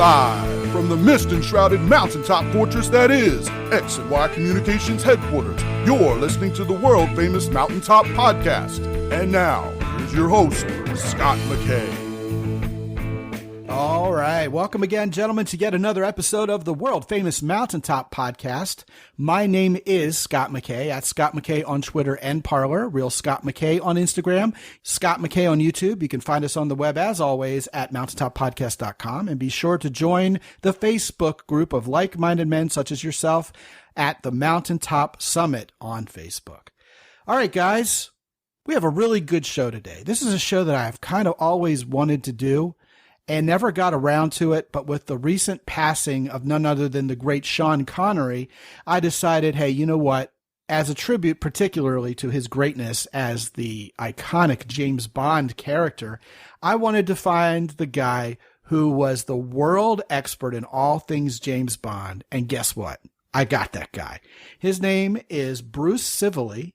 Live from the mist-enshrouded mountaintop fortress that is X and Y Communications headquarters, you're listening to the world-famous Mountaintop Podcast. And now, here's your host, Scott McKay. All right. Welcome again, gentlemen, to yet another episode of the world-famous Mountaintop Podcast. My name is Scott McKay, at Scott McKay on Twitter and Parler, Real Scott McKay on Instagram, Scott McKay on YouTube. You can find us on the web, as always, at mountaintoppodcast.com. And be sure to join the Facebook group of like-minded men such as yourself at the Mountaintop Summit on Facebook. All right, guys, we have a really good show today. This is a show that I've kind of always wanted to do and never got around to it, but with the recent passing of none other than the great Sean Connery, I decided, hey, you know what? As a tribute particularly to his greatness as the iconic James Bond character, I wanted to find the guy who was the world expert in all things James Bond, and guess what? I got that guy. His name is Bruce Scivally.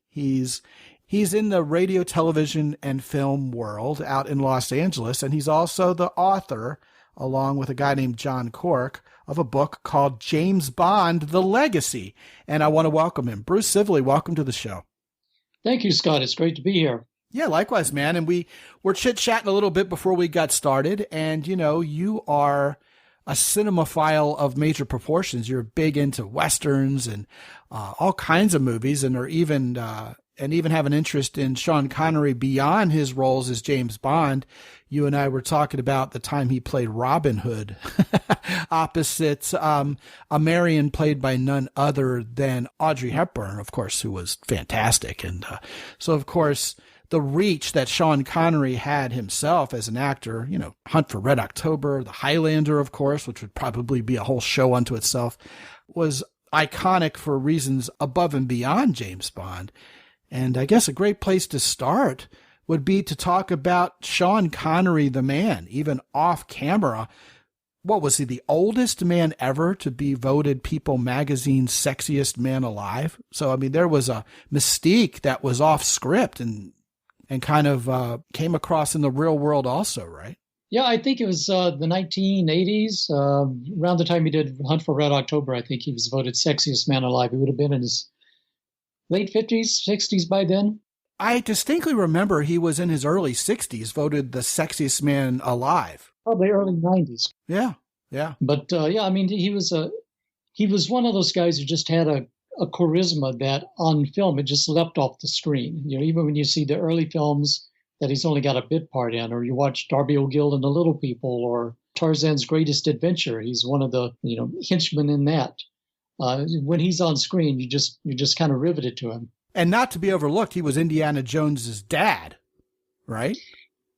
He's in the radio, television, and film world out in Los Angeles, and he's also the author, along with a guy named John Cork, of a book called James Bond, The Legacy. And I want to welcome him. Bruce Scivally, welcome to the show. Thank you, Scott. It's great to be here. Yeah, likewise, man. And we were chit-chatting a little bit before we got started, and, you know, you are a cinemaphile of major proportions. You're big into Westerns and all kinds of movies, and are even have an interest in Sean Connery beyond his roles as James Bond. You and I were talking about the time he played Robin Hood opposite a Marion played by none other than Audrey Hepburn, of course, who was fantastic. And so, of course, the reach that Sean Connery had himself as an actor, you know, Hunt for Red October, The Highlander, of course, which would probably be a whole show unto itself, was iconic for reasons above and beyond James Bond. And I guess a great place to start would be to talk about Sean Connery the Man, even off camera. What was he, the oldest man ever to be voted People Magazine's sexiest man alive? So, I mean, there was a mystique that was off script and kind of came across in the real world also, right? Yeah, I think it was the 1980s. Around the time he did Hunt for Red October, I think he was voted sexiest man alive. He would have been in his late 50s, 60s by then. I distinctly remember he was in his early 60s, voted the sexiest man alive. Probably early 90s. Yeah. But yeah, I mean, he was one of those guys who just had a charisma that on film, it just leapt off the screen. You know, even when you see the early films that he's only got a bit part in, or you watch Darby O'Gill and the Little People, or Tarzan's Greatest Adventure, he's one of the, you know, henchmen in that. When he's on screen, you're just kind of riveted to him. And not to be overlooked, he was Indiana Jones's dad, right?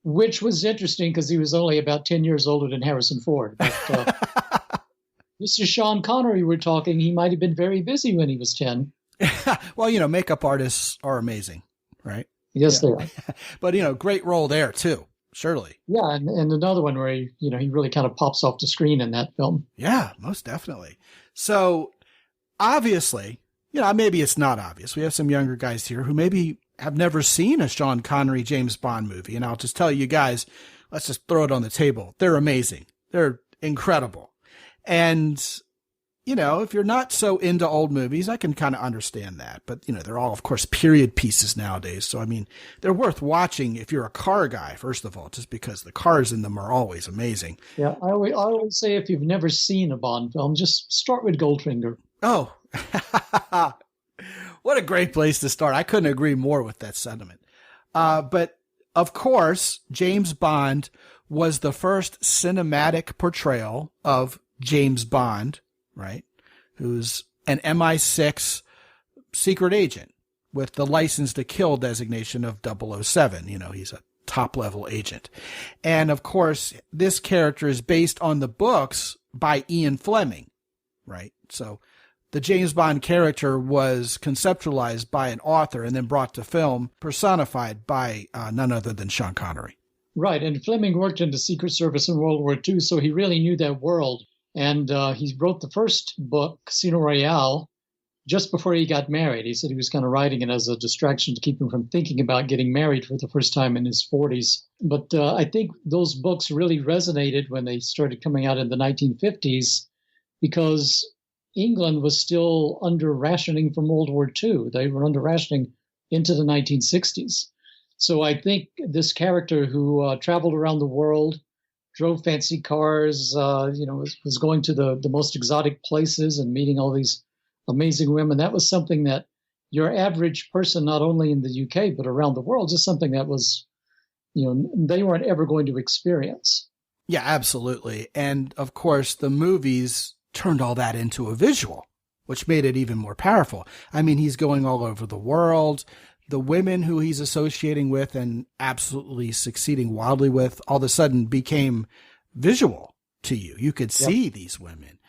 Which was interesting because he was only about 10 years older than Harrison Ford. But, Mr. Sean Connery, we're talking, he might have been very busy when he was 10. Well, you know, makeup artists are amazing, right? Yes, yeah. They are. But, you know, great role there, too, surely. Yeah, and another one where, he really kind of pops off the screen in that film. Yeah, most definitely. So, obviously, you know, maybe it's not obvious. We have some younger guys here who maybe have never seen a Sean Connery James Bond movie. And I'll just tell you guys, let's just throw it on the table. They're amazing. They're incredible. And, you know, if you're not so into old movies, I can kind of understand that. But, you know, they're all, of course, period pieces nowadays. So, I mean, they're worth watching if you're a car guy, first of all, just because the cars in them are always amazing. Yeah, I always say if you've never seen a Bond film, just start with Goldfinger. Oh, what a great place to start. I couldn't agree more with that sentiment. But of course, James Bond was the first cinematic portrayal of James Bond, right? Who's an MI6 secret agent with the license to kill designation of 007. You know, he's a top level agent. And of course, this character is based on the books by Ian Fleming, right? So the James Bond character was conceptualized by an author and then brought to film, personified by none other than Sean Connery. Right, and Fleming worked in the Secret Service in World War II, so he really knew that world. And he wrote the first book, Casino Royale, just before he got married. He said he was kind of writing it as a distraction to keep him from thinking about getting married for the first time in his 40s. But I think those books really resonated when they started coming out in the 1950s because England was still under rationing from World War II. They were under rationing into the 1960s. So I think this character who traveled around the world, drove fancy cars, was going to the most exotic places and meeting all these amazing women. That was something that your average person, not only in the UK, but around the world, just something that was, they weren't ever going to experience. Yeah, absolutely. And of course, the movies turned all that into a visual, which made it even more powerful. I mean, he's going all over the world. The women who he's associating with and absolutely succeeding wildly with all of a sudden became visual to you. You could see these women.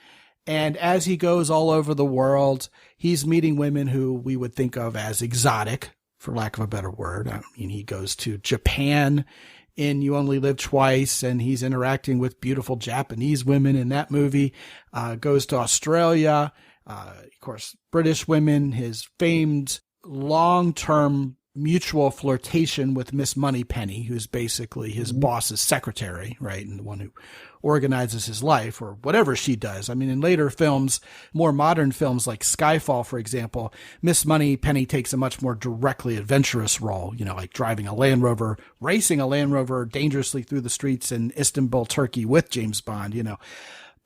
And as he goes all over the world, he's meeting women who we would think of as exotic, for lack of a better word. I mean, he goes to Japan in You Only Live Twice, and he's interacting with beautiful Japanese women in that movie. Goes to Australia, of course, British women, his famed long-term mutual flirtation with Miss Moneypenny, who's basically his boss's secretary, right? And the one who organizes his life or whatever she does. I mean, in later films, more modern films like Skyfall, for example, Miss Moneypenny takes a much more directly adventurous role, like driving a Land Rover, racing a Land Rover dangerously through the streets in Istanbul, Turkey with James Bond,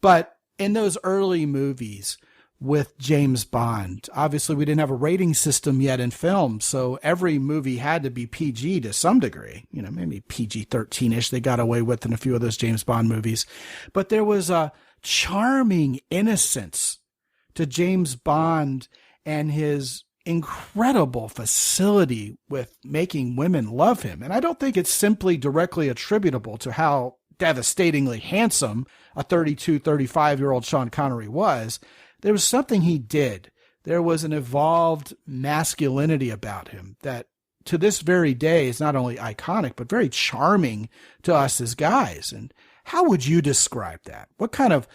But in those early movies, with James Bond, obviously we didn't have a rating system yet in film, so every movie had to be PG to some degree, maybe PG-13-ish they got away with in a few of those James Bond movies. But there was a charming innocence to James Bond and his incredible facility with making women love him. And I don't think it's simply directly attributable to how devastatingly handsome a 32, 35-year-old Sean Connery was. There was something he did. There was an evolved masculinity about him that to this very day is not only iconic, but very charming to us as guys. And how would you describe that? What kind of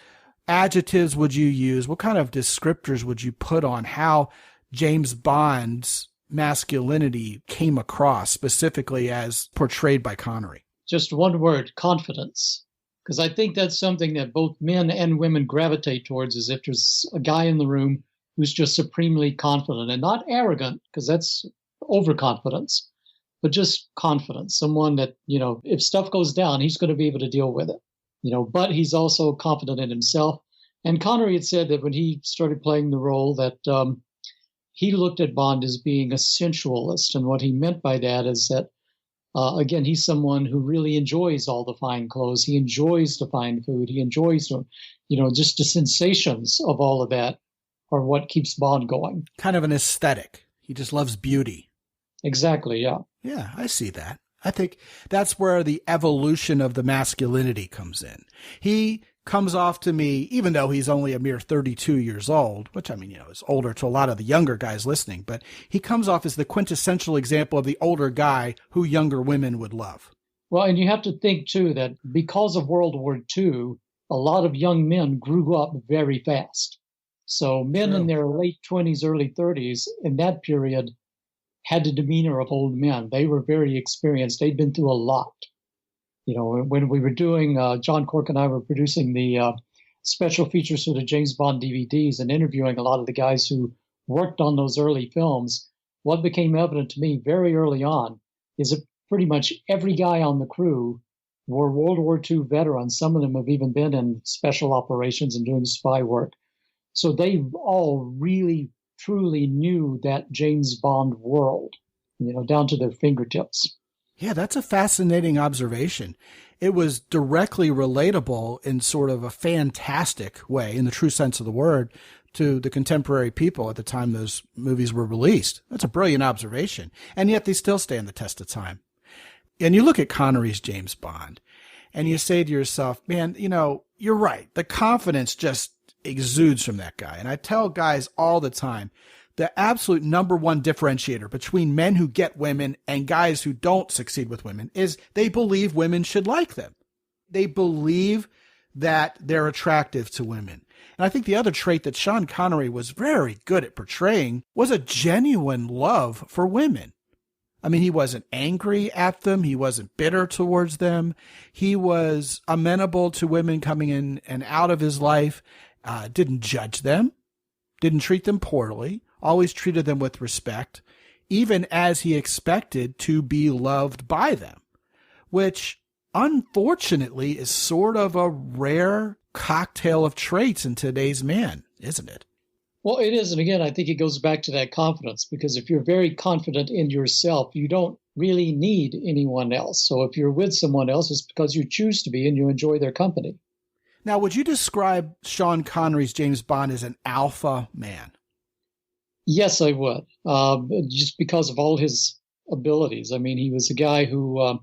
adjectives would you use? What kind of descriptors would you put on how James Bond's masculinity came across, specifically as portrayed by Connery? Just one word: confidence. Because I think that's something that both men and women gravitate towards, is if there's a guy in the room who's just supremely confident and not arrogant, because that's overconfidence, but just confidence. Someone that, if stuff goes down, he's going to be able to deal with it, but he's also confident in himself. And Connery had said that when he started playing the role that he looked at Bond as being a sensualist. And what he meant by that is that again, he's someone who really enjoys all the fine clothes. He enjoys the fine food. He enjoys, just the sensations of all of that are what keeps Bond going. Kind of an aesthetic. He just loves beauty. Exactly, yeah. Yeah, I see that. I think that's where the evolution of the masculinity comes in. He comes off to me, even though he's only a mere 32 years old, which, is older to a lot of the younger guys listening, but he comes off as the quintessential example of the older guy who younger women would love. Well, and you have to think, too, that because of World War II, a lot of young men grew up very fast. So men in their late 20s, early 30s, in that period, had the demeanor of old men. They were very experienced. They'd been through a lot. When we were doing, John Cork and I were producing the special features for the James Bond DVDs and interviewing a lot of the guys who worked on those early films, what became evident to me very early on is that pretty much every guy on the crew were World War II veterans. Some of them have even been in special operations and doing spy work. So they all really, truly knew that James Bond world, down to their fingertips. Yeah, that's a fascinating observation. It was directly relatable in sort of a fantastic way, in the true sense of the word, to the contemporary people at the time those movies were released. That's a brilliant observation. And yet they still stand the test of time. And you look at Connery's James Bond, and you say to yourself, man, you're right. The confidence just exudes from that guy. And I tell guys all the time, the absolute number one differentiator between men who get women and guys who don't succeed with women is they believe women should like them. They believe that they're attractive to women. And I think the other trait that Sean Connery was very good at portraying was a genuine love for women. I mean, he wasn't angry at them. He wasn't bitter towards them. He was amenable to women coming in and out of his life, didn't judge them, didn't treat them poorly, always treated them with respect, even as he expected to be loved by them, which unfortunately is sort of a rare cocktail of traits in today's man, isn't it? Well, it is. And again, I think it goes back to that confidence, because if you're very confident in yourself, you don't really need anyone else. So if you're with someone else, it's because you choose to be and you enjoy their company. Now, would you describe Sean Connery's James Bond as an alpha man? Yes, I would, just because of all his abilities. I mean, he was a guy who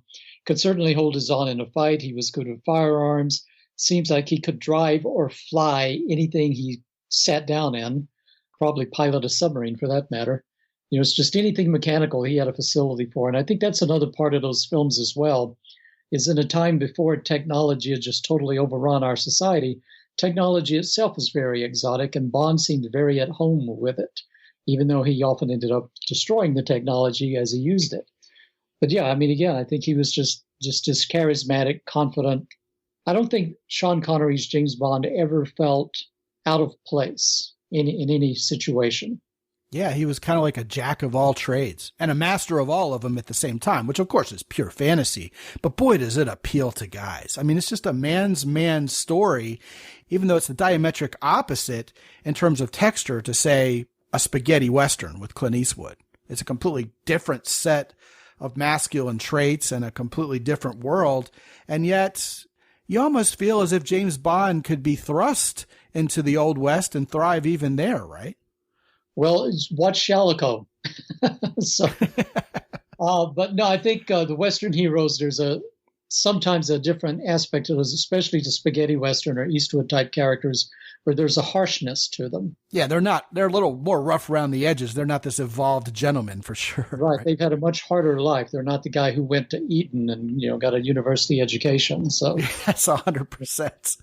could certainly hold his own in a fight. He was good with firearms. Seems like he could drive or fly anything he sat down in, probably pilot a submarine for that matter. You know, it's just anything mechanical he had a facility for. And I think that's another part of those films as well, is in a time before technology had just totally overrun our society, technology itself was very exotic, and Bond seemed very at home with it, even though he often ended up destroying the technology as he used it. But yeah, I mean, again, I think he was just as charismatic, confident. I don't think Sean Connery's James Bond ever felt out of place in any situation. Yeah, he was kind of like a jack of all trades and a master of all of them at the same time, which of course is pure fantasy. But boy, does it appeal to guys. I mean, it's just a man's man story, even though it's the diametric opposite in terms of texture to, say, a spaghetti Western with Clint Eastwood. It's a completely different set of masculine traits and a completely different world. And yet you almost feel as if James Bond could be thrust into the Old West and thrive even there, right? Well, watch Shallow. So, but no, I think the Western heroes, there's sometimes a different aspect to those, especially to spaghetti Western or Eastwood type characters, where there's a harshness to them. Yeah, they're a little more rough around the edges. They're not this evolved gentleman for sure. Right. They've had a much harder life. They're not the guy who went to Eton and, got a university education. So that's 100%.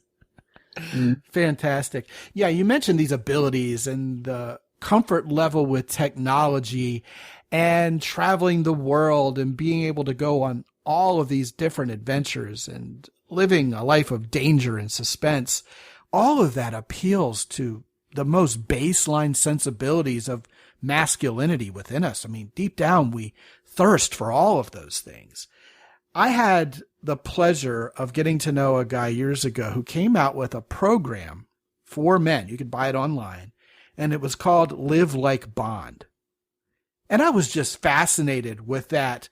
Fantastic. Yeah, you mentioned these abilities and the comfort level with technology and traveling the world and being able to go on all of these different adventures and living a life of danger and suspense. All of that appeals to the most baseline sensibilities of masculinity within us. I mean, deep down, we thirst for all of those things. I had the pleasure of getting to know a guy years ago who came out with a program for men. You could buy it online, and it was called Live Like Bond. And I was just fascinated with that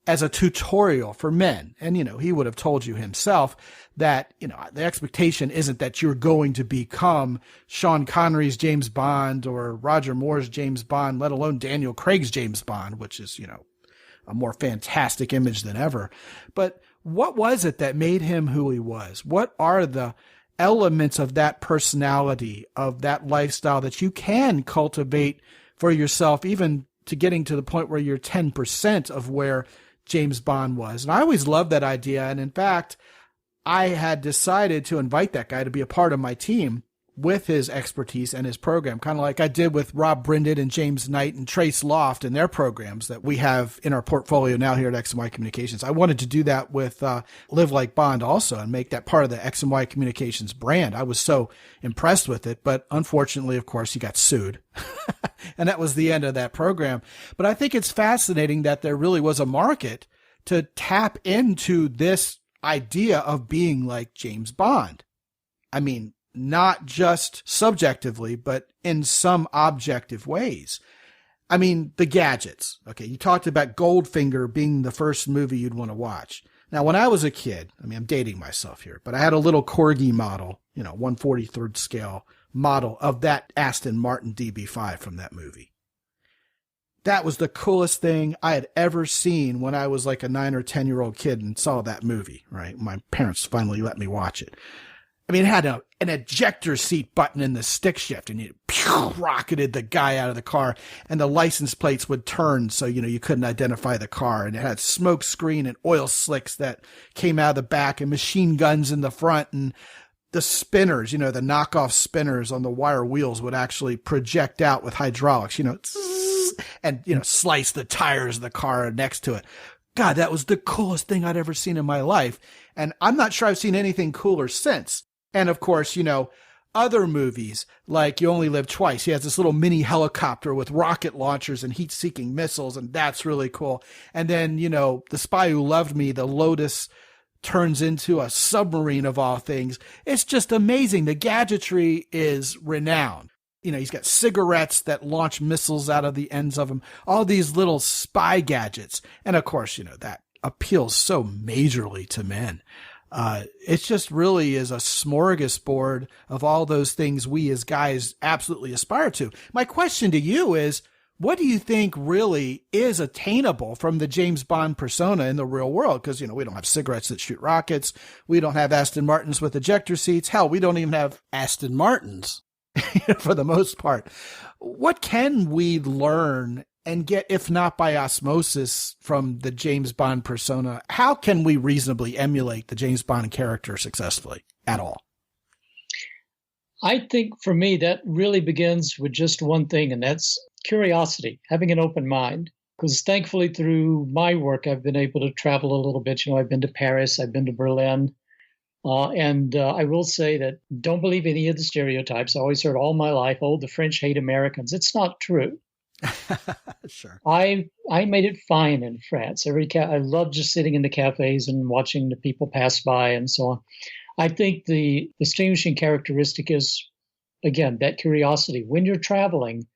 as a tutorial for men. And, he would have told you himself that, the expectation isn't that you're going to become Sean Connery's James Bond or Roger Moore's James Bond, let alone Daniel Craig's James Bond, which is, a more fantastic image than ever. But what was it that made him who he was? What are the elements of that personality, of that lifestyle that you can cultivate for yourself, even to getting to the point where you're 10% of where James Bond was? And I always loved that idea. And in fact, I had decided to invite that guy to be a part of my team with his expertise and his program, kind of like I did with Rob Brinded and James Knight and Trace Loft and their programs that we have in our portfolio now here at X&Y Communications. I wanted to do that with Live Like Bond also and make that part of the X&Y Communications brand. I was so impressed with it, but unfortunately, of course, he got sued. And that was the end of that program. But I think it's fascinating that there really was a market to tap into this idea of being like James Bond. I mean, not just subjectively, but in some objective ways. I mean, the gadgets. Okay, you talked about Goldfinger being the first movie you'd want to watch. Now, when I was a kid, I'm dating myself here, but I had a little Corgi model, 1/43rd scale model of that Aston Martin DB5 from that movie. That was the coolest thing I had ever seen when I was like a 9 or 10-year-old kid and saw that movie, right? My parents finally let me watch it. I mean, it had an ejector seat button in the stick shift, and it rocketed the guy out of the car, and the license plates would turn so, you couldn't identify the car. And it had smoke screen and oil slicks that came out of the back and machine guns in the front. And the spinners, the knockoff spinners on the wire wheels would actually project out with hydraulics, and, slice the tires of the car next to it. God, that was the coolest thing I'd ever seen in my life. And I'm not sure I've seen anything cooler since. And of course, other movies like You Only Live Twice. He has this little mini helicopter with rocket launchers and heat-seeking missiles, and that's really cool. And then, The Spy Who Loved Me, the Lotus turns into a submarine of all things. It's just amazing. The gadgetry is renowned. He's got cigarettes that launch missiles out of the ends of them, all these little spy gadgets. And of course, that appeals so majorly to men. It just really is a smorgasbord of all those things we as guys absolutely aspire to. My question to you is, what do you think really is attainable from the James Bond persona in the real world? Because, we don't have cigarettes that shoot rockets. We don't have Aston Martins with ejector seats. Hell, we don't even have Aston Martins for the most part. What can we learn and get, if not by osmosis, from the James Bond persona? How can we reasonably emulate the James Bond character successfully at all? I think for me, that really begins with just one thing, and that's curiosity, having an open mind. Because thankfully, through my work, I've been able to travel a little bit. I've been to Paris, I've been to Berlin. And I will say that don't believe any of the stereotypes. I always heard all my life, the French hate Americans. It's not true. Sure. I made it fine in France. I loved just sitting in the cafes and watching the people pass by and so on. I think the distinguishing characteristic is, again, that curiosity. When you're traveling,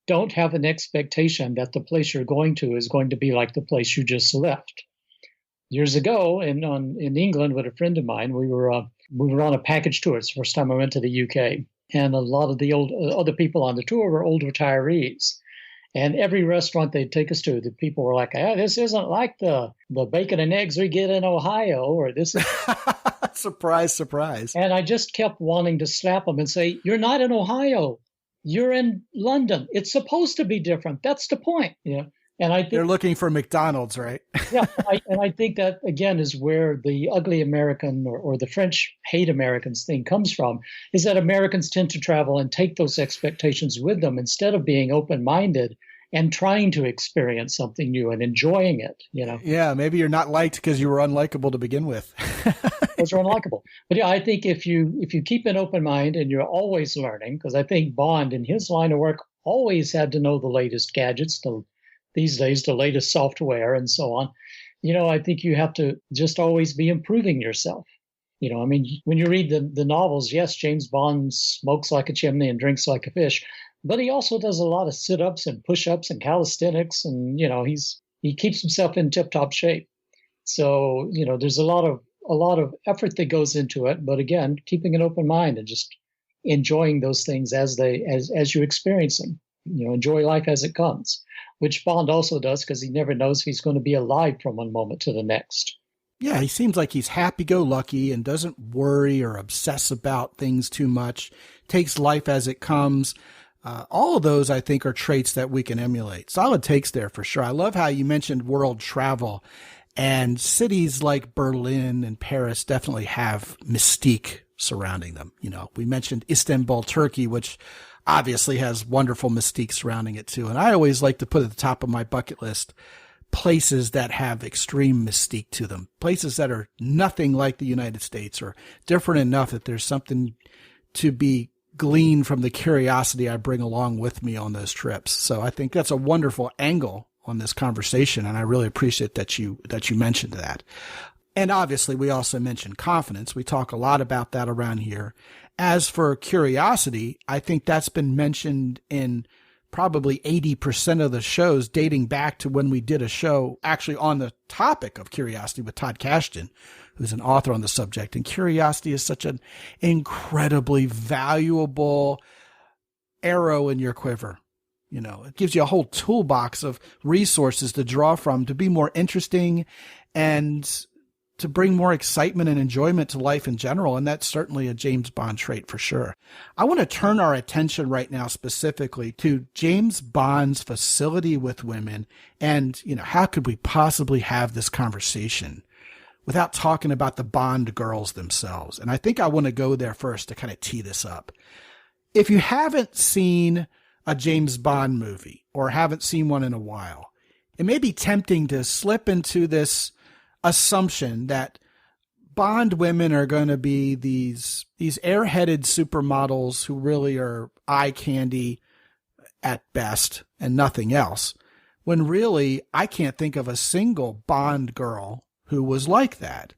don't have an expectation that the place you're going to is going to be like the place you just left. Years ago, in England with a friend of mine, we were on a package tour. It's the first time I went to the UK, and a lot of the old other people on the tour were old retirees. And every restaurant they'd take us to, the people were like, this isn't like the bacon and eggs we get in Ohio, or this is... Surprise, surprise. And I just kept wanting to slap them and say, you're not in Ohio. You're in London. It's supposed to be different. That's the point. And I think they're looking for McDonald's, right? Yeah. And I think that, again, is where the ugly American or the French hate Americans thing comes from, is that Americans tend to travel and take those expectations with them instead of being open-minded and trying to experience something new and enjoying it, Yeah, maybe you're not liked because you were unlikable to begin with. Those are unlikable. But yeah, I think if you keep an open mind and you're always learning, because I think Bond in his line of work always had to know the latest gadgets, these days the latest software and so on. I think you have to just always be improving yourself. When you read the novels, yes, James Bond smokes like a chimney and drinks like a fish, but he also does a lot of sit-ups and push-ups and calisthenics, and he keeps himself in tip-top shape. So there's a lot of effort that goes into it, but again, keeping an open mind and just enjoying those things as you experience them. Enjoy life as it comes, which Bond also does, because he never knows if he's going to be alive from one moment to the next. Yeah, he seems like he's happy-go-lucky and doesn't worry or obsess about things too much, takes life as it comes. All of those, I think, are traits that we can emulate. Solid takes there for sure. I love how you mentioned world travel, and cities like Berlin and Paris definitely have mystique surrounding them. We mentioned Istanbul, Turkey, which obviously has wonderful mystique surrounding it too. And I always like to put at the top of my bucket list places that have extreme mystique to them, places that are nothing like the United States or different enough that there's something to be gleaned from the curiosity I bring along with me on those trips. So I think that's a wonderful angle on this conversation, and I really appreciate that you mentioned that. And obviously, we also mentioned confidence. We talk a lot about that around here. As for curiosity, I think that's been mentioned in probably 80% of the shows dating back to when we did a show actually on the topic of curiosity with Todd Kashdan, who's an author on the subject. And curiosity is such an incredibly valuable arrow in your quiver. It gives you a whole toolbox of resources to draw from to be more interesting and to bring more excitement and enjoyment to life in general. And that's certainly a James Bond trait for sure. I want to turn our attention right now specifically to James Bond's facility with women. And, how could we possibly have this conversation without talking about the Bond girls themselves. And I think I want to go there first to kind of tee this up. If you haven't seen a James Bond movie or haven't seen one in a while, it may be tempting to slip into this assumption that Bond women are going to be these airheaded supermodels who really are eye candy at best and nothing else, when really I can't think of a single Bond girl who was like that.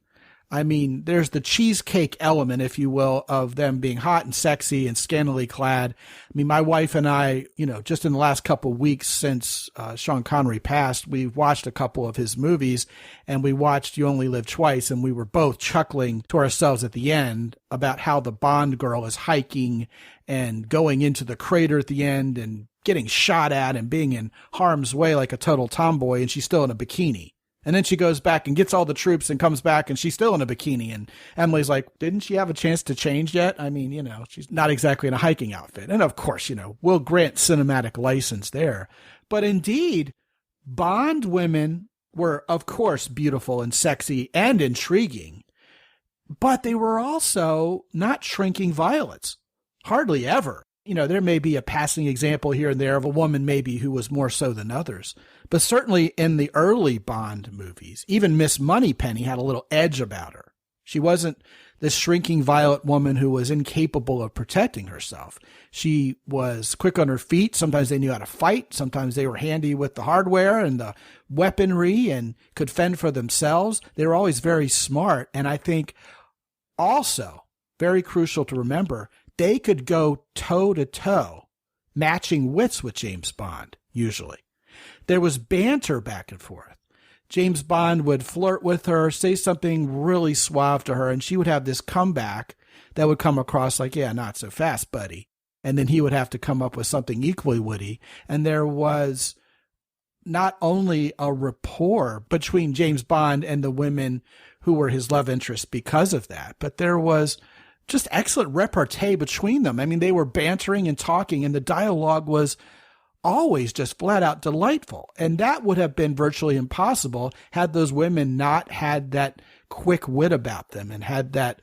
I mean, there's the cheesecake element, if you will, of them being hot and sexy and scantily clad. I mean, my wife and I, just in the last couple of weeks since Sean Connery passed, we've watched a couple of his movies, and we watched You Only Live Twice, and we were both chuckling to ourselves at the end about how the Bond girl is hiking and going into the crater at the end and getting shot at and being in harm's way like a total tomboy, and she's still in a bikini. And then she goes back and gets all the troops and comes back and she's still in a bikini. And Emily's like, didn't she have a chance to change yet? I mean, she's not exactly in a hiking outfit. And of course, we'll grant cinematic license there. But indeed, Bond women were, of course, beautiful and sexy and intriguing. But they were also not shrinking violets. Hardly ever. There may be a passing example here and there of a woman maybe who was more so than others. But certainly in the early Bond movies, even Miss Moneypenny had a little edge about her. She wasn't this shrinking violet woman who was incapable of protecting herself. She was quick on her feet. Sometimes they knew how to fight. Sometimes they were handy with the hardware and the weaponry and could fend for themselves. They were always very smart. And I think also very crucial to remember, they could go toe-to-toe, matching wits with James Bond, usually. There was banter back and forth. James Bond would flirt with her, say something really suave to her, and she would have this comeback that would come across like, yeah, not so fast, buddy. And then he would have to come up with something equally witty. And there was not only a rapport between James Bond and the women who were his love interests because of that, but there was just excellent repartee between them. I mean, they were bantering and talking, and the dialogue was always just flat out delightful. And that would have been virtually impossible had those women not had that quick wit about them and had that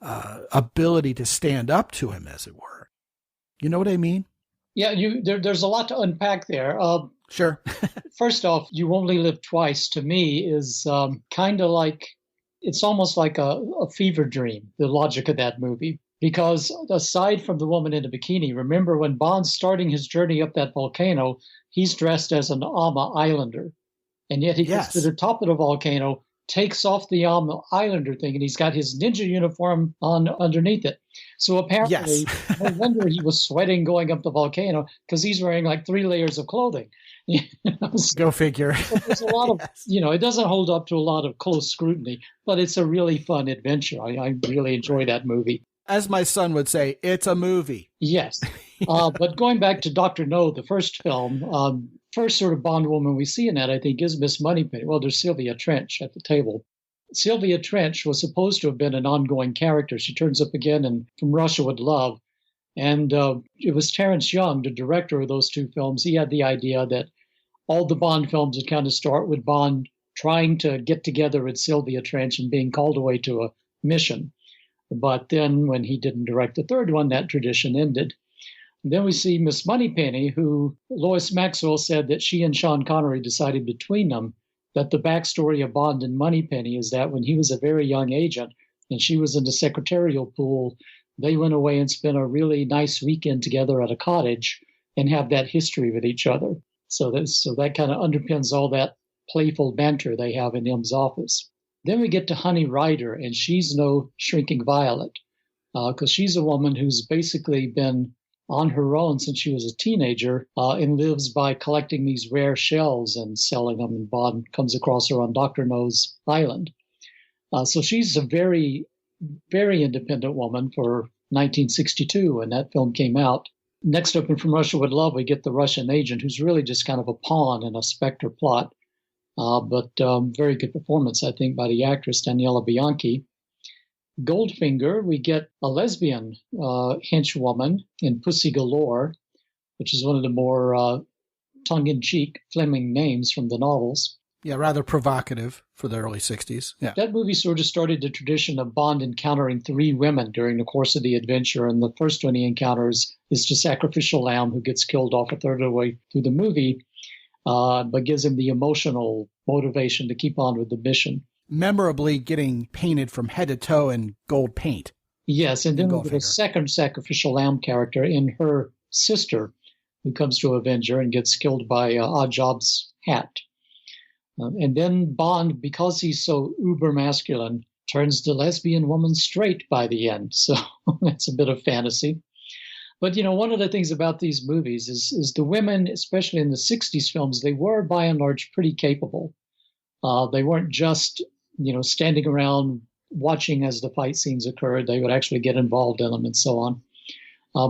ability to stand up to him, as it were. You know what I mean? Yeah, there's a lot to unpack there. Sure. First off, You Only Live Twice, to me, is kind of like, it's almost like a fever dream, the logic of that movie. Because aside from the woman in a bikini, remember when Bond's starting his journey up that volcano, he's dressed as an Ama Islander. And yet he gets to the top of the volcano, takes off the Ama Islander thing, and he's got his ninja uniform on underneath it. So apparently, no wonder he was sweating going up the volcano, because he's wearing like 3 layers of clothing. Go figure. There's a lot of, it doesn't hold up to a lot of close scrutiny, but it's a really fun adventure. I really enjoy that movie. As my son would say, it's a movie. Yes. But going back to Dr. No, the first film, first sort of Bond woman we see in that, I think, is Miss Moneypenny. Well, there's Sylvia Trench at the table. Sylvia Trench was supposed to have been an ongoing character. She turns up again in From Russia with Love. And it was Terrence Young, the director of those 2 films. He had the idea that all the Bond films would kind of start with Bond trying to get together with Sylvia Trench and being called away to a mission. But then when he didn't direct the 3rd one, that tradition ended. And then we see Miss Moneypenny, who Lois Maxwell said that she and Sean Connery decided between them that the backstory of Bond and Moneypenny is that when he was a very young agent and she was in the secretarial pool, they went away and spent a really nice weekend together at a cottage and have that history with each other. So that kind of underpins all that playful banter they have in M's office. Then we get to Honey Rider, and she's no shrinking violet, because she's a woman who's basically been on her own since she was a teenager and lives by collecting these rare shells and selling them, and Bond comes across her on Dr. No's island. So she's a very, very independent woman for 1962 when that film came out. Next up in From Russia with Love, we get the Russian agent, who's really just kind of a pawn in a Spectre plot. But very good performance, I think, by the actress Daniela Bianchi. Goldfinger, we get a lesbian henchwoman in Pussy Galore, which is one of the more tongue-in-cheek Fleming names from the novels. Yeah, rather provocative for the early 60s. Yeah. That movie sort of started the tradition of Bond encountering 3 women during the course of the adventure. And the first one he encounters is the sacrificial lamb who gets killed off a third of the way through the movie, but gives him the emotional motivation to keep on with the mission. Memorably getting painted from head to toe in gold paint. Yes, and then with a second sacrificial lamb character in her sister, who comes to avenge her and gets killed by Oddjob's hat. And then Bond, because he's so uber masculine, turns the lesbian woman straight by the end. So that's a bit of fantasy. But, one of the things about these movies is the women, especially in the 60s films, they were by and large pretty capable. They weren't just, standing around watching as the fight scenes occurred. They would actually get involved in them and so on.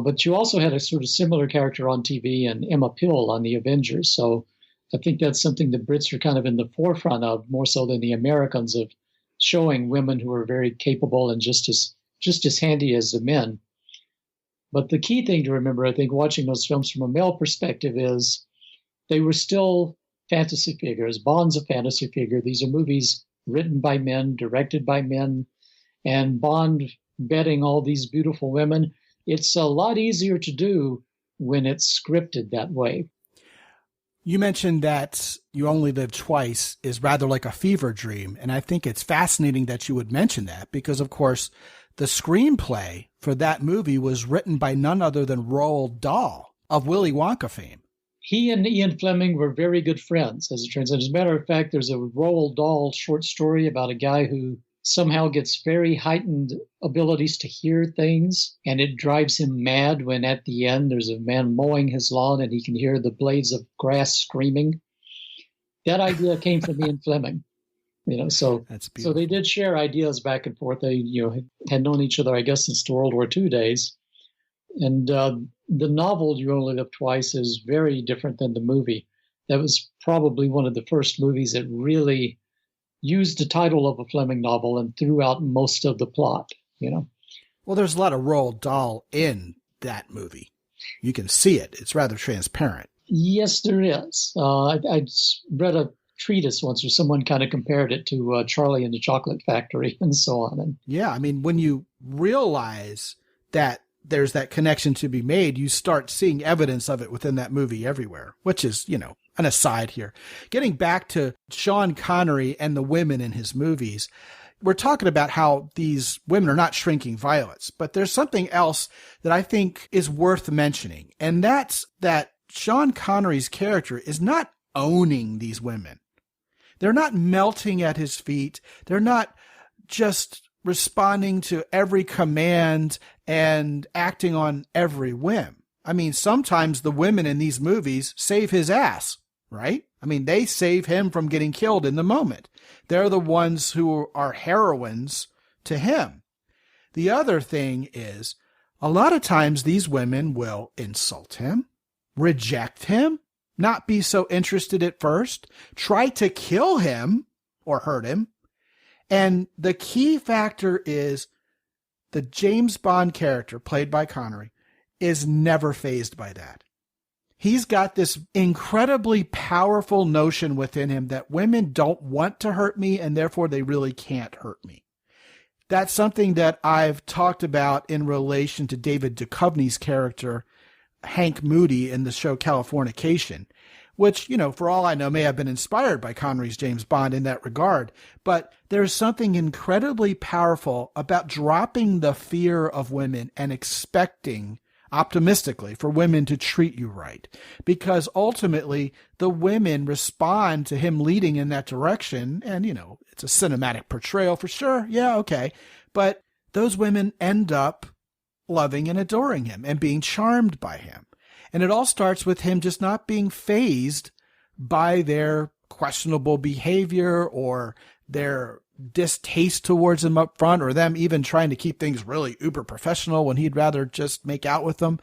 But you also had a sort of similar character on TV in Emma Pill on The Avengers. So I think that's something the Brits are kind of in the forefront of, more so than the Americans, of showing women who are very capable and just as handy as the men. But the key thing to remember, I think, watching those films from a male perspective is they were still fantasy figures. Bond's a fantasy figure. These are movies written by men, directed by men, and Bond betting all these beautiful women. It's a lot easier to do when it's scripted that way. You mentioned that You Only Live Twice is rather like a fever dream, and I think it's fascinating that you would mention that because, of course, the screenplay for that movie was written by none other than Roald Dahl of Willy Wonka fame. He and Ian Fleming were very good friends, as it turns out. As a matter of fact, there's a Roald Dahl short story about a guy who somehow gets very heightened abilities to hear things, and it drives him mad when at the end there's a man mowing his lawn and he can hear the blades of grass screaming. That idea came from Ian Fleming. So they did share ideas back and forth. They had known each other, I guess, since the World War II days. And the novel You Only Live Twice is very different than the movie. That was probably one of the first movies that really used the title of a Fleming novel and threw out most of the plot, Well, there's a lot of Roald Dahl in that movie. You can see it. It's rather transparent. Yes, there is. I read a treatise once where someone kind of compared it to Charlie and the Chocolate Factory and so on. And yeah, I mean, when you realize that there's that connection to be made, you start seeing evidence of it within that movie everywhere, which is, an aside here. Getting back to Sean Connery and the women in his movies, we're talking about how these women are not shrinking violets, but there's something else that I think is worth mentioning, and that's that Sean Connery's character is not owning these women. They're not melting at his feet. They're not just responding to every command and acting on every whim. I mean, sometimes the women in these movies save his ass, right? I mean, they save him from getting killed in the moment. They're the ones who are heroines to him. The other thing is, a lot of times these women will insult him, reject him, not be so interested at first, try to kill him or hurt him. And the key factor is the James Bond character, played by Connery, is never fazed by that. He's got this incredibly powerful notion within him that women don't want to hurt me, and therefore they really can't hurt me. That's something that I've talked about in relation to David Duchovny's character, Hank Moody, in the show Californication, which, for all I know, may have been inspired by Connery's James Bond in that regard. But there's something incredibly powerful about dropping the fear of women and expecting, optimistically, for women to treat you right. Because ultimately, the women respond to him leading in that direction. And, it's a cinematic portrayal for sure. Yeah, okay. But those women end up loving and adoring him and being charmed by him. And it all starts with him just not being fazed by their questionable behavior or their distaste towards him up front, or them even trying to keep things really uber professional when he'd rather just make out with them.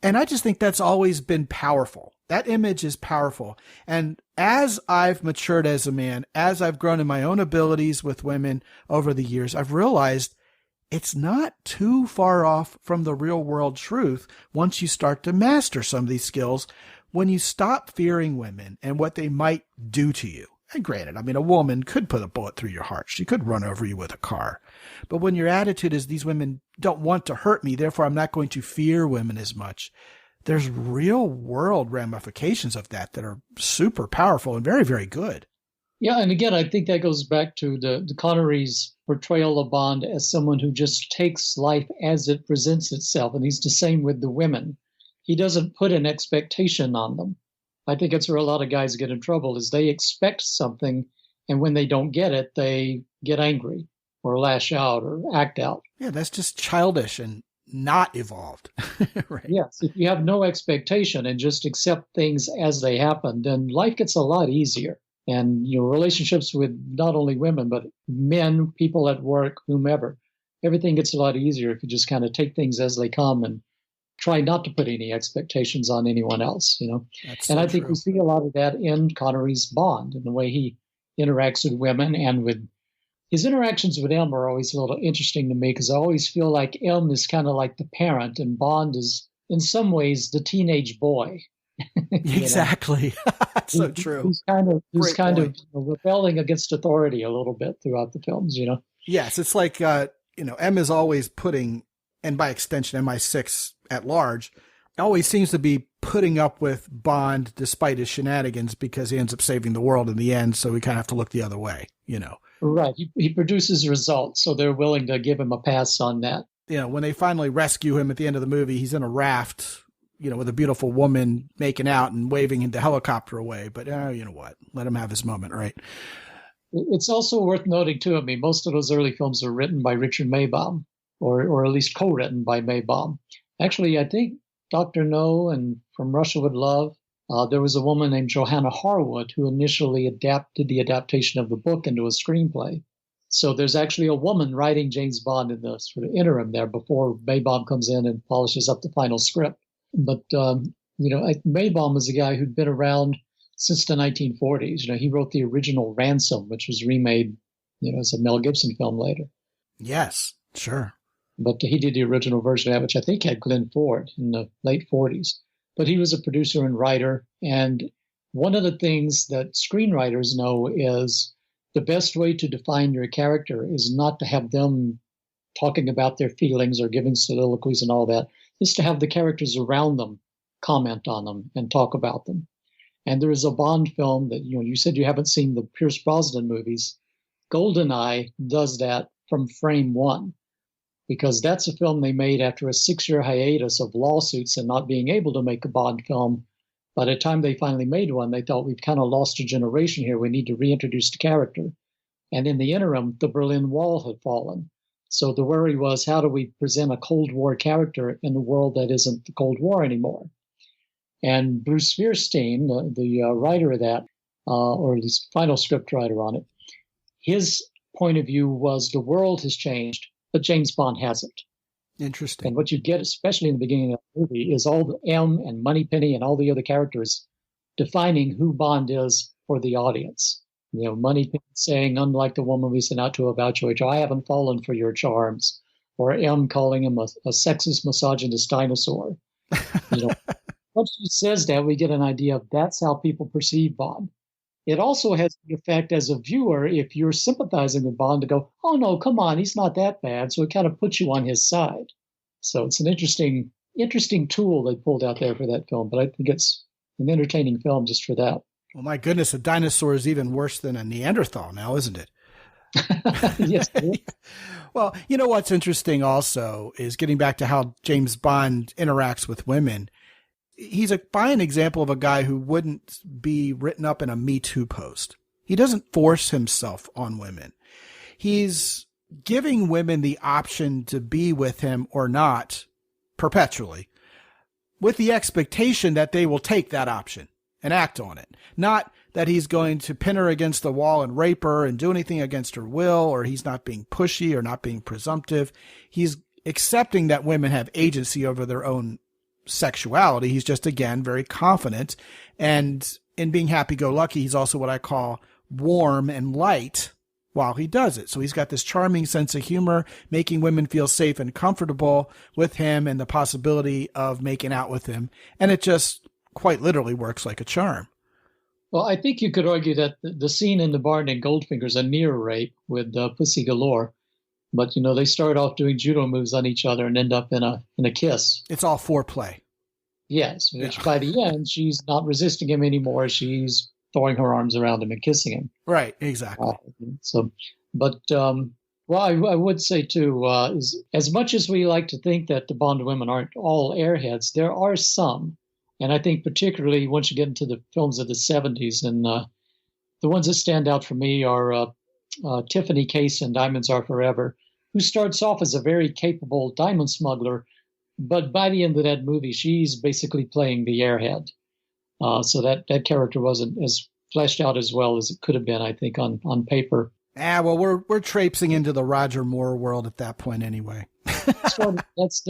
And I just think that's always been powerful. That image is powerful. And as I've matured as a man, as I've grown in my own abilities with women over the years, I've realized it's not too far off from the real world truth once you start to master some of these skills, when you stop fearing women and what they might do to you. And granted, I mean, a woman could put a bullet through your heart. She could run over you with a car. But when your attitude is these women don't want to hurt me, therefore I'm not going to fear women as much, there's real world ramifications of that are super powerful and very, very good. Yeah, and again, I think that goes back to the Connery's portrayal of Bond as someone who just takes life as it presents itself. And he's the same with the women. He doesn't put an expectation on them. I think it's where a lot of guys get in trouble, is they expect something, and when they don't get it, they get angry or lash out or act out. Yeah, that's just childish and not evolved. Right. Yes, if you have no expectation and just accept things as they happen, then life gets a lot easier. And relationships with not only women, but men, people at work, whomever, everything gets a lot easier if you just kind of take things as they come and try not to put any expectations on anyone else, That's and so I think true. we see a lot of that in Connery's Bond, in the way he interacts with women, and with his interactions with M are always a little interesting to me, because I always feel like M is kind of like the parent and Bond is in some ways the teenage boy. Exactly. That's so true. He's kind of rebelling against authority a little bit throughout the films, Yes, it's like, M is always putting, and by extension, MI6 at large, always seems to be putting up with Bond despite his shenanigans, because he ends up saving the world in the end, so we kind of have to look the other way, Right. He produces results, so they're willing to give him a pass on that. When they finally rescue him at the end of the movie, he's in a raft, with a beautiful woman making out and waving the helicopter away. But, you know what? Let him have his moment, right? It's also worth noting, too, I mean, most of those early films are written by Richard Maybaum, or at least co-written by Maybaum. Actually, I think Dr. No and From Russia with Love, there was a woman named Johanna Harwood who initially adapted the adaptation of the book into a screenplay. So there's actually a woman writing James Bond in the sort of interim there before Maybaum comes in and polishes up the final script. But, Maybaum was a guy who'd been around since the 1940s. He wrote the original Ransom, which was remade, as a Mel Gibson film later. Yes, sure. But he did the original version of that, which I think had Glenn Ford in the late 40s. But he was a producer and writer. And one of the things that screenwriters know is the best way to define your character is not to have them talking about their feelings or giving soliloquies and all that, is to have the characters around them comment on them and talk about them. And there is a Bond film that, you said you haven't seen the Pierce Brosnan movies. GoldenEye does that from frame one, because that's a film they made after a 6-year hiatus of lawsuits and not being able to make a Bond film. By the time they finally made one, they thought, we've kind of lost a generation here. We need to reintroduce the character. And in the interim, the Berlin Wall had fallen. So the worry was, how do we present a Cold War character in a world that isn't the Cold War anymore? And Bruce Fierstein, the writer of that, or at least final script writer on it, his point of view was the world has changed, but James Bond hasn't. Interesting. And what you get, especially in the beginning of the movie, is all the M and Moneypenny and all the other characters defining who Bond is for the audience. Moneypenny saying, unlike the woman we sent out to about you, I haven't fallen for your charms. Or M calling him a sexist, misogynist dinosaur. Once she says that, we get an idea of that's how people perceive Bond. It also has the effect as a viewer, if you're sympathizing with Bond, to go, oh, no, come on, he's not that bad. So it kind of puts you on his side. So it's an interesting tool they pulled out there for that film. But I think it's an entertaining film just for that. Well, my goodness, a dinosaur is even worse than a Neanderthal now, isn't it? Yes. Well, what's interesting also is getting back to how James Bond interacts with women. He's a fine example of a guy who wouldn't be written up in a Me Too post. He doesn't force himself on women. He's giving women the option to be with him or not perpetually, with the expectation that they will take that option and act on it. Not that he's going to pin her against the wall and rape her and do anything against her will, or he's not being pushy or not being presumptive. He's accepting that women have agency over their own sexuality. He's just, again, very confident. And in being happy-go-lucky, he's also what I call warm and light while he does it. So he's got this charming sense of humor, making women feel safe and comfortable with him and the possibility of making out with him. And it just quite literally works like a charm. Well, I think you could argue that the scene in the barn in Goldfinger is a near rape with Pussy Galore. But, they start off doing judo moves on each other and end up in a kiss. It's all foreplay. Yes, which by the end, she's not resisting him anymore. She's throwing her arms around him and kissing him. Right, exactly. Well, I would say, too, is as much as we like to think that the Bond women aren't all airheads, there are some. And I think particularly once you get into the films of the 70s, and the ones that stand out for me are Tiffany Case in Diamonds Are Forever, who starts off as a very capable diamond smuggler, but by the end of that movie, she's basically playing the airhead. So that character wasn't as fleshed out as well as it could have been, I think, on paper. Well, we're traipsing into the Roger Moore world at that point anyway. So it's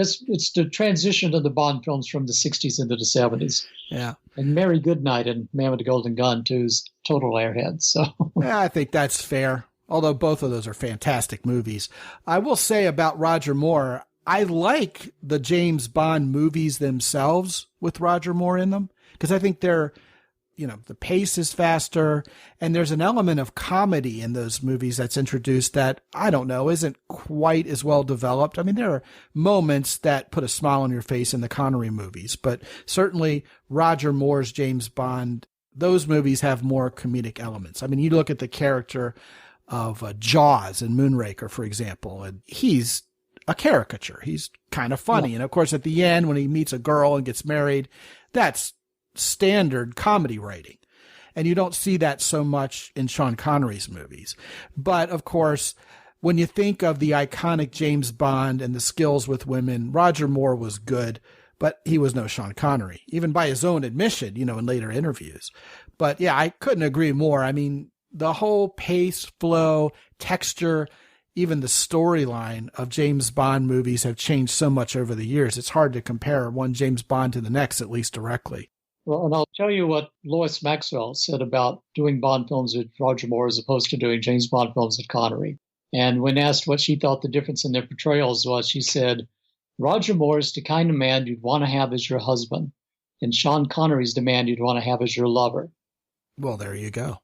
the transition of the Bond films from the 60s into the 70s. Yeah. And Mary Goodnight and Man with the Golden Gun, too, is total airhead. So yeah, I think that's fair. Although both of those are fantastic movies. I will say about Roger Moore, I like the James Bond movies themselves with Roger Moore in them, because I think they're, the pace is faster, and there's an element of comedy in those movies that's introduced that, I don't know, isn't quite as well developed. I mean, there are moments that put a smile on your face in the Connery movies, but certainly Roger Moore's James Bond, those movies have more comedic elements. I mean, you look at the character of Jaws and Moonraker, for example, and he's a caricature. He's kind of funny. Yeah. And of course, at the end, when he meets a girl and gets married, that's standard comedy writing. And you don't see that so much in Sean Connery's movies. But of course, when you think of the iconic James Bond and the skills with women, Roger Moore was good, but he was no Sean Connery, even by his own admission, in later interviews. But yeah, I couldn't agree more. I mean, the whole pace, flow, texture, even the storyline of James Bond movies have changed so much over the years. It's hard to compare one James Bond to the next, at least directly. Well, and I'll tell you what Lois Maxwell said about doing Bond films with Roger Moore as opposed to doing James Bond films with Connery. And when asked what she thought the difference in their portrayals was, she said, Roger Moore is the kind of man you'd want to have as your husband, and Sean Connery's the man you'd want to have as your lover. Well, there you go.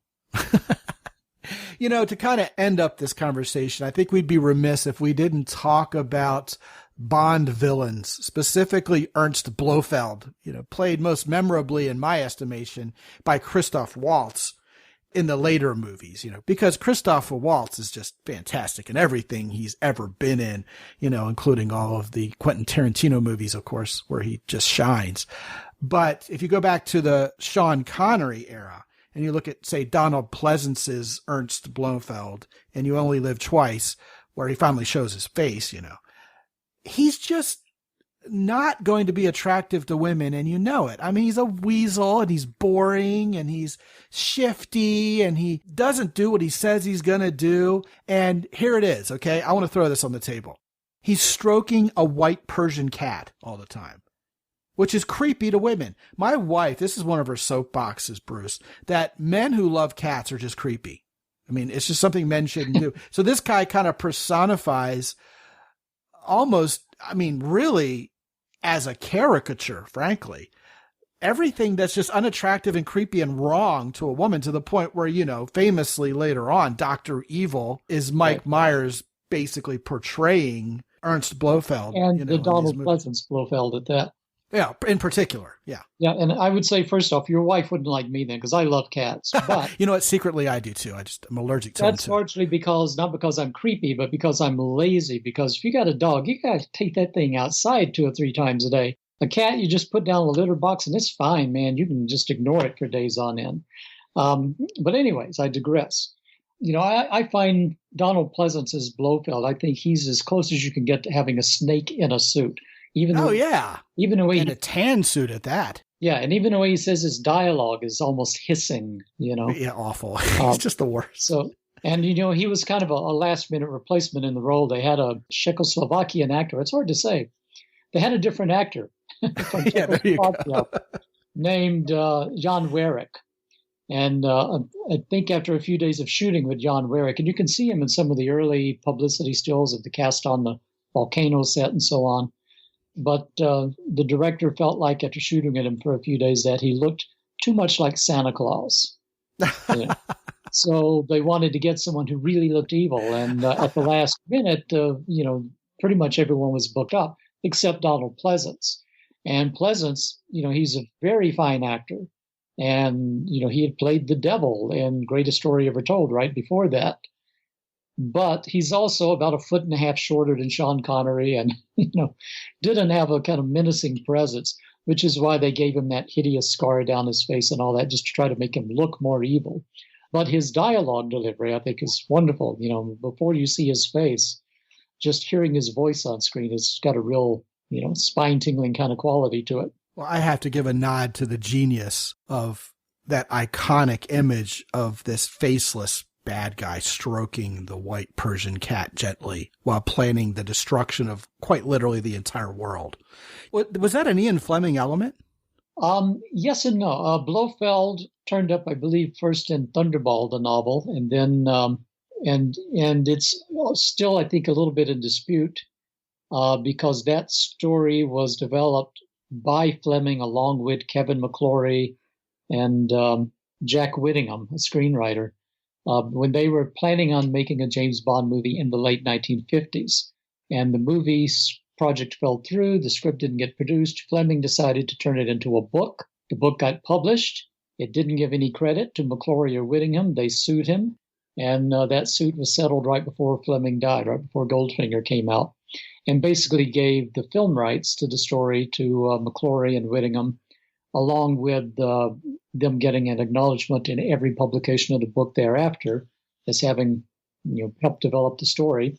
To kind of end up this conversation, I think we'd be remiss if we didn't talk about Bond villains, specifically Ernst Blofeld, played most memorably, in my estimation, by Christoph Waltz in the later movies, because Christoph Waltz is just fantastic in everything he's ever been in, including all of the Quentin Tarantino movies, of course, where he just shines. But if you go back to the Sean Connery era, and you look at, say, Donald Pleasance's Ernst Blofeld, and You Only Live Twice, where he finally shows his face, he's just not going to be attractive to women, and it. I mean, he's a weasel, and he's boring, and he's shifty, and he doesn't do what he says he's going to do. And here it is, okay? I want to throw this on the table. He's stroking a white Persian cat all the time, which is creepy to women. My wife, this is one of her soapboxes, Bruce, that men who love cats are just creepy. I mean, it's just something men shouldn't do. So this guy kind of personifies almost, really as a caricature, frankly, everything that's just unattractive and creepy and wrong to a woman, to the point where, famously later on, Dr. Evil is Mike Myers basically portraying Ernst Blofeld. And the Donald Pleasance Blofeld at that. Yeah, in particular, yeah. Yeah, and I would say, first off, your wife wouldn't like me then, because I love cats. But you know what? Secretly, I do too. I'm allergic to them too. That's largely not because I'm creepy, but because I'm lazy. Because if you got a dog, you got to take that thing outside 2 or 3 times a day. A cat, you just put down a litter box, and it's fine, man. You can just ignore it for days on end. But anyways, I digress. I find Donald Pleasance as Blofeld. I think he's as close as you can get to having a snake in a suit. Even the way a tan suit at that. Yeah, and even the way he says his dialogue is almost hissing, Yeah, awful. It's just the worst. So, and he was kind of a last-minute replacement in the role. They had a Czechoslovakian actor. It's hard to say. They had a different actor yeah, there you go. named Jan Werek. And I think after a few days of shooting with Jan Werek, and you can see him in some of the early publicity stills of the cast on the Volcano set and so on. But the director felt like after shooting at him for a few days that he looked too much like Santa Claus. You know? So they wanted to get someone who really looked evil. And at the last minute, pretty much everyone was booked up except Donald Pleasance. And Pleasance, he's a very fine actor. And, he had played the devil in Greatest Story Ever Told right before that. But he's also about 1.5 feet shorter than Sean Connery and, didn't have a kind of menacing presence, which is why they gave him that hideous scar down his face and all that, just to try to make him look more evil. But his dialogue delivery, I think, is wonderful. Before you see his face, just hearing his voice on screen has got a real, spine-tingling kind of quality to it. Well, I have to give a nod to the genius of that iconic image of this faceless bad guy stroking the white Persian cat gently while planning the destruction of quite literally the entire world. Was that an Ian Fleming element? Yes and no. Blofeld turned up, I believe, first in Thunderball, the novel, and then and it's still, I think, a little bit in dispute because that story was developed by Fleming along with Kevin McClory and Jack Whittingham, a screenwriter, when they were planning on making a James Bond movie in the late 1950s. And the movie project fell through. The script didn't get produced. Fleming decided to turn it into a book. The book got published. It didn't give any credit to McClory or Whittingham. They sued him. And that suit was settled right before Fleming died, right before Goldfinger came out, and basically gave the film rights to the story to McClory and Whittingham, along with them getting an acknowledgement in every publication of the book thereafter as having helped develop the story.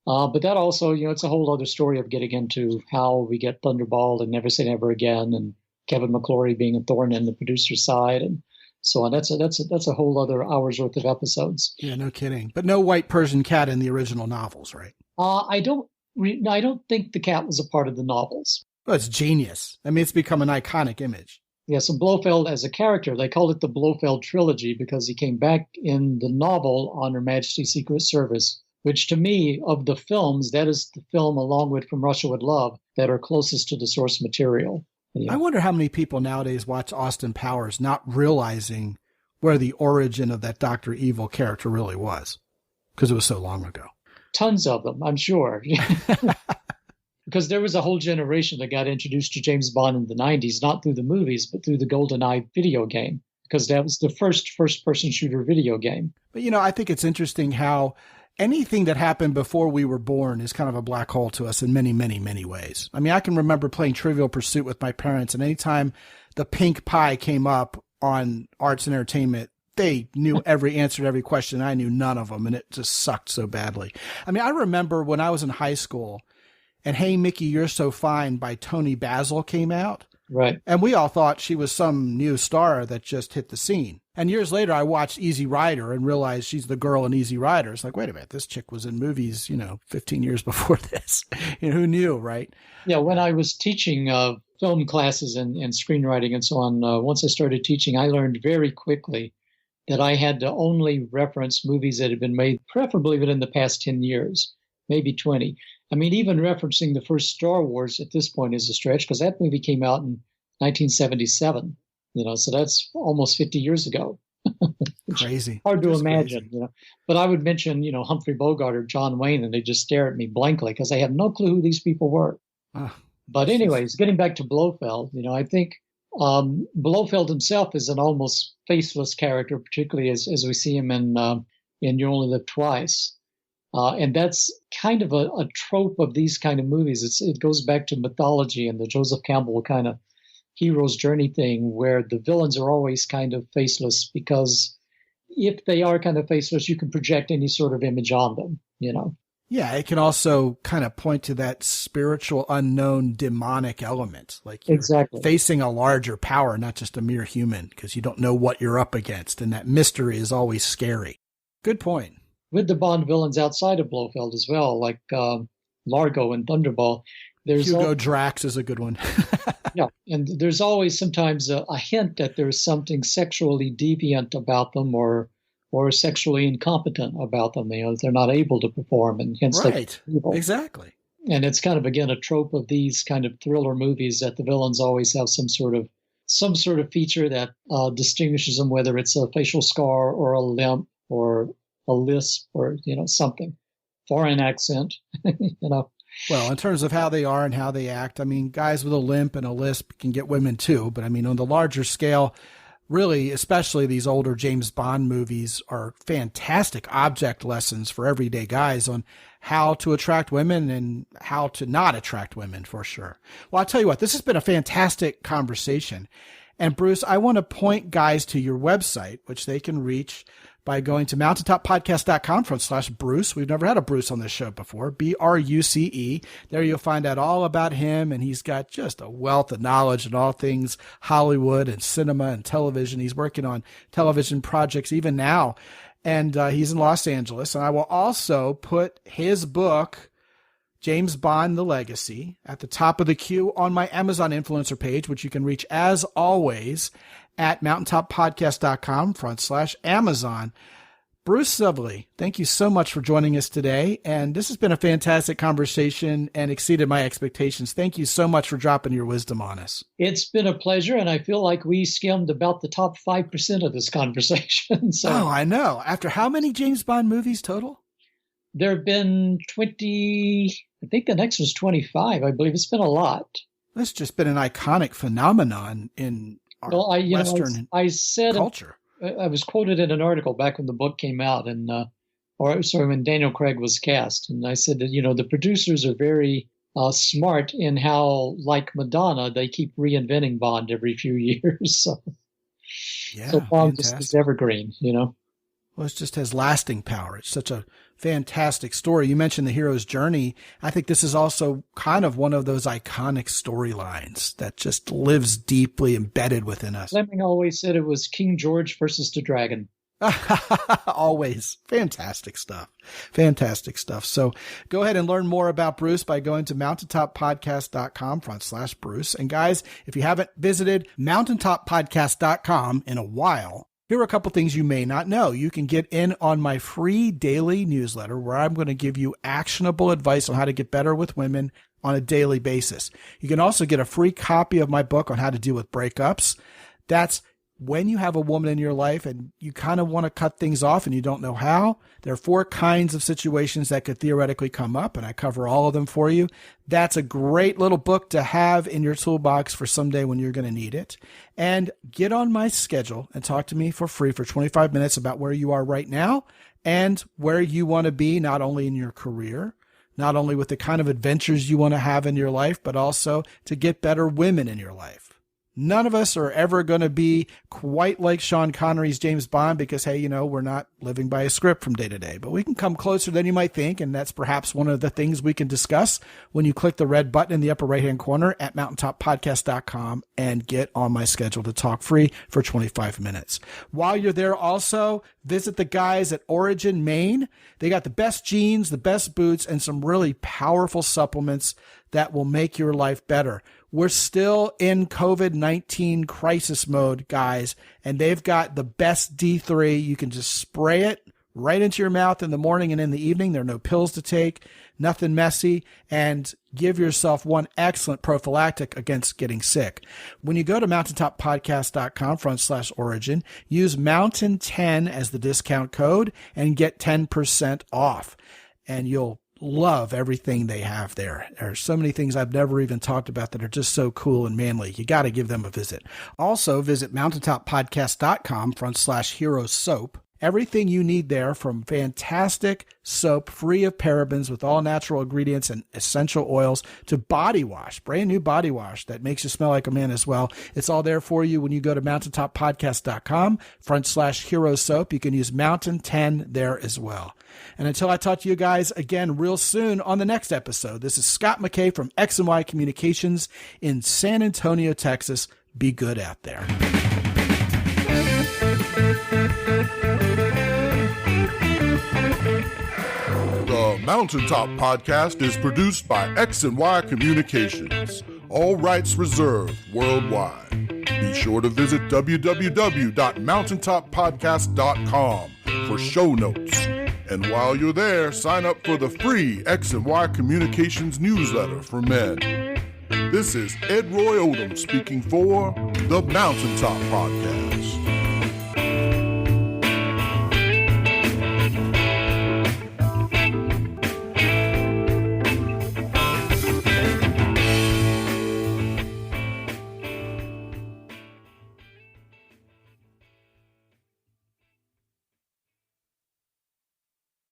But that also, it's a whole other story of getting into how we get Thunderball and Never Say Never Again, and Kevin McClory being a thorn in the producer's side, and so on. That's a whole other hour's worth of episodes. Yeah, no kidding. But no white Persian cat in the original novels, right? I don't think the cat was a part of the novels. Well, it's genius. I mean, it's become an iconic image. Yes, and Blofeld as a character, they called it the Blofeld trilogy because he came back in the novel on Her Majesty's Secret Service, which to me, of the films, that is the film along with From Russia with Love that are closest to the source material. Yeah. I wonder how many people nowadays watch Austin Powers not realizing where the origin of that Dr. Evil character really was, because it was so long ago. Tons of them, I'm sure. Because there was a whole generation that got introduced to James Bond in the 90s, not through the movies, but through the GoldenEye video game, because that was the first-person shooter video game. But, I think it's interesting how anything that happened before we were born is kind of a black hole to us in many, many, many ways. I mean, I can remember playing Trivial Pursuit with my parents, and anytime the pink pie came up on Arts and Entertainment, they knew every answer to every question. I knew none of them, and it just sucked so badly. I mean, I remember when I was in high school, and Hey, Mickey, You're So Fine by Toni Basil came out. Right. And we all thought she was some new star that just hit the scene. And years later, I watched Easy Rider and realized she's the girl in Easy Rider. It's like, wait a minute, this chick was in movies, 15 years before this. Who knew, right? Yeah, when I was teaching film classes and screenwriting and so on, once I started teaching, I learned very quickly that I had to only reference movies that had been made, preferably within the past 10 years, maybe 20. I mean, even referencing the first Star Wars at this point is a stretch because that movie came out in 1977, so that's almost 50 years ago. Crazy. Hard to imagine, But I would mention, Humphrey Bogart or John Wayne, and they just stare at me blankly because I have no clue who these people were. But anyways, getting back to Blofeld, I think Blofeld himself is an almost faceless character, particularly as we see him in You Only Live Twice. And that's kind of a trope of these kind of movies. It goes back to mythology and the Joseph Campbell kind of hero's journey thing where the villains are always kind of faceless because if they are kind of faceless, you can project any sort of image on them, Yeah, it can also kind of point to that spiritual, unknown, demonic element. Like you're exactly facing a larger power, not just a mere human, because you don't know what you're up against. And that mystery is always scary. Good point. With the Bond villains outside of Blofeld as well, like Largo and Thunderball. Hugo Drax is a good one. Yeah, and there's always sometimes a hint that there's something sexually deviant about them or sexually incompetent about them. They're not able to perform, and hence right. Exactly. And it's kind of, again, a trope of these kind of thriller movies that the villains always have some sort of some sort of feature that distinguishes them, whether it's a facial scar or a limp or a lisp or, something, foreign accent, Well, in terms of how they are and how they act, I mean, guys with a limp and a lisp can get women too. But I mean, on the larger scale, really, especially these older James Bond movies are fantastic object lessons for everyday guys on how to attract women and how to not attract women, for sure. Well, I'll tell you what, this has been a fantastic conversation. And Bruce, I want to point guys to your website, which they can reach by going to mountaintoppodcast.com/Bruce. We've never had a Bruce on this show before, BRUCE. There you'll find out all about him, and he's got just a wealth of knowledge in all things Hollywood and cinema and television. He's working on television projects even now, and he's in Los Angeles. And I will also put his book, James Bond, The Legacy, at the top of the queue on my Amazon influencer page, which you can reach, as always, at mountaintoppodcast.com/Amazon. Bruce Scivally, thank you so much for joining us today. And this has been a fantastic conversation and exceeded my expectations. Thank you so much for dropping your wisdom on us. It's been a pleasure. And I feel like we skimmed about the top 5% of this conversation. Oh, I know. After how many James Bond movies total? There have been 20, I think the next was 25. I believe it's been a lot. It's just been an iconic phenomenon in our Western culture. I was quoted in an article back when the book came out, and when Daniel Craig was cast, and I said that the producers are very smart in how, like Madonna, they keep reinventing Bond every few years. So Bond just is evergreen, Well, it just has lasting power. It's such a fantastic story. You mentioned the hero's journey. I think this is also kind of one of those iconic storylines that just lives deeply embedded within us. Fleming always said it was King George versus the dragon. Always. Fantastic stuff. Fantastic stuff. So go ahead and learn more about Bruce by going to mountaintoppodcast.com/Bruce. And guys, if you haven't visited mountaintoppodcast.com in a while, here are a couple things you may not know. You can get in on my free daily newsletter where I'm going to give you actionable advice on how to get better with women on a daily basis. You can also get a free copy of my book on how to deal with breakups. That's when you have a woman in your life and you kind of want to cut things off and you don't know how. There are 4 kinds of situations that could theoretically come up, and I cover all of them for you. That's a great little book to have in your toolbox for someday when you're going to need it. And get on my schedule and talk to me for free for 25 minutes about where you are right now and where you want to be, not only in your career, not only with the kind of adventures you want to have in your life, but also to get better women in your life. None of us are ever going to be quite like Sean Connery's James Bond because, hey, we're not living by a script from day to day, but we can come closer than you might think. And that's perhaps one of the things we can discuss when you click the red button in the upper right-hand corner at mountaintoppodcast.com and get on my schedule to talk free for 25 minutes. While you're there, also visit the guys at Origin, Maine. They got the best jeans, the best boots, and some really powerful supplements that will make your life better. We're still in COVID-19 crisis mode, guys, and they've got the best D3. You can just spray it right into your mouth in the morning and in the evening. There are no pills to take, nothing messy, and give yourself one excellent prophylactic against getting sick. When you go to mountaintoppodcast.com/origin, use Mountain10 as the discount code and get 10% off, and you'll love everything they have there. There are so many things I've never even talked about that are just so cool and manly. You got to give them a visit. Also, visit mountaintoppodcast.com/hero soap. Everything you need there, from fantastic soap free of parabens with all natural ingredients and essential oils, to body wash, brand new body wash that makes you smell like a man as well. It's all there for you when you go to mountaintoppodcast.com/hero soap. You can use Mountain 10 there as well. And until I talk to you guys again real soon on the next episode, this is Scott McKay from X&Y Communications in San Antonio, Texas. Be good out there. The Mountaintop Podcast is produced by X&Y Communications. All rights reserved worldwide. Be sure to visit www.mountaintoppodcast.com for show notes. And while you're there, sign up for the free X&Y Communications newsletter for men. This is Ed Roy Odom speaking for the Mountaintop Podcast.